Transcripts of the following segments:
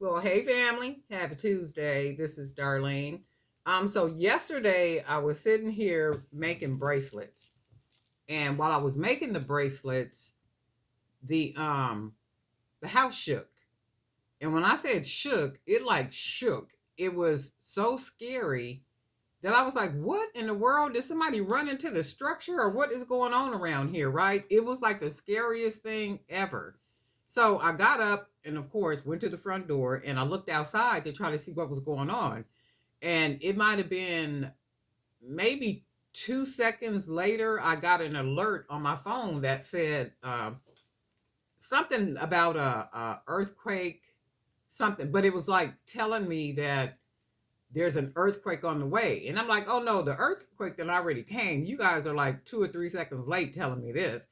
Well, hey family, happy Tuesday. This is Darlene. So yesterday I was sitting here making bracelets, and while I was making the bracelets, the house shook. And when I said shook, it like shook. It was so scary that I was like, "What in the world? Did somebody run into the structure, or what is going on around here?" Right? It was like the scariest thing ever. So I got up and, of course, went to the front door and I looked outside to try to see what was going on. And it might have been maybe 2 seconds later, I got an alert on my phone that said something about a earthquake, something, but it was like telling me that there's an earthquake on the way. And I'm like, oh no, the earthquake that already came. You guys are like 2 or 3 seconds late telling me this.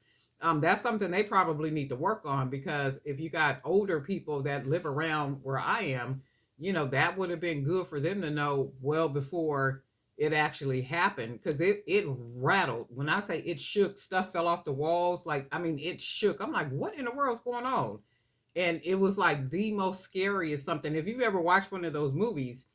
That's something they probably need to work on, because if you got older people that live around where I am, that would have been good for them to know well before it actually happened, because it rattled. When I say it shook, stuff fell off the walls. Like, I mean, it shook. I'm like, what in the world's going on? And it was like the most scariest something. If you've ever watched one of those movies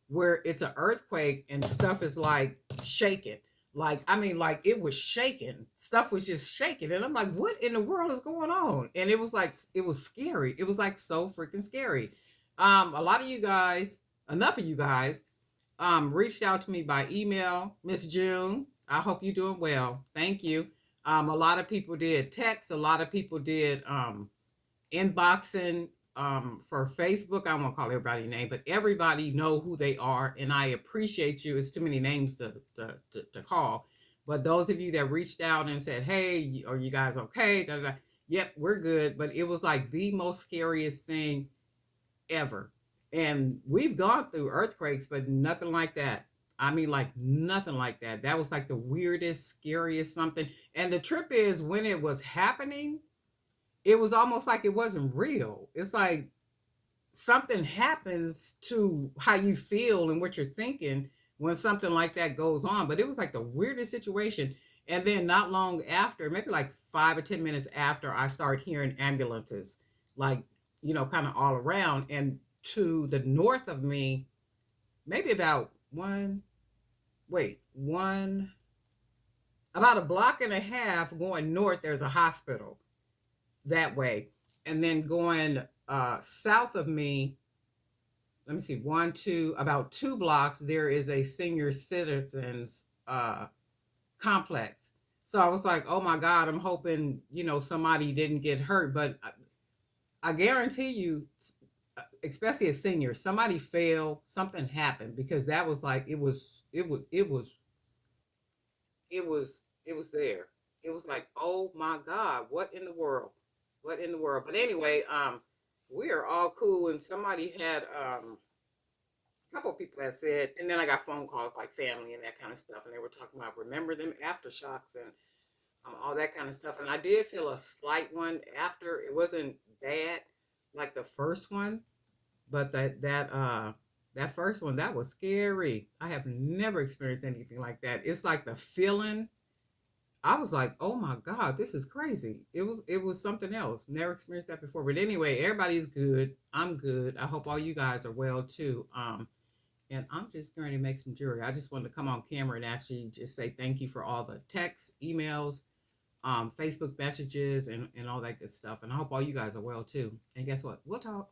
where it's an earthquake and stuff is like shaking. Like, I mean, like it was shaking. Stuff was just shaking. And I'm like, what in the world is going on? And it was like, it was scary. It was like so freaking scary. A lot of you guys, enough of you guys, reached out to me by email. Miss June, I hope you're doing well. Thank you. A lot of people did text. A lot of people did inboxing for Facebook. I won't call everybody name, but everybody know who they are, and I appreciate you. It's too many names to call, but those of you that reached out and said, "Hey, are you guys okay?" Da, da, da. Yep, we're good. But it was like the most scariest thing ever, and we've gone through earthquakes, but nothing like that. I mean, like nothing like that. That was like the weirdest, scariest something. And the trip is, when it was happening, it was almost like it wasn't real. It's like something happens to how you feel and what you're thinking when something like that goes on. But it was like the weirdest situation. And then not long after, maybe like 5 or 10 minutes after, I started hearing ambulances, like, kind of all around. And to the north of me, maybe about one, about a block and a half going north, there's a hospital that way. And then going south of me, let me see, about 2 blocks, there is a senior citizens complex. So I was like, oh my God, I'm hoping, somebody didn't get hurt. But I guarantee you, especially a senior, somebody fell, something happened, because that was like, it was there. It was like, oh my God, what in the world? What in the world? But anyway, we are all cool. And somebody had a couple of people had said, and then I got phone calls like family and that kind of stuff, and they were talking about remember them aftershocks and all that kind of stuff. And I did feel a slight one after. It wasn't bad like the first one, but that first one, that was scary. I have never experienced anything like that. It's like the feeling. I was like, oh my God, this is crazy. It was something else. Never experienced that before. But anyway, everybody's good. I'm good. I hope all you guys are well too. And I'm just going to make some jewelry. I just wanted to come on camera and actually just say thank you for all the texts, emails, Facebook messages, and all that good stuff. And I hope all you guys are well too. And guess what? We'll talk.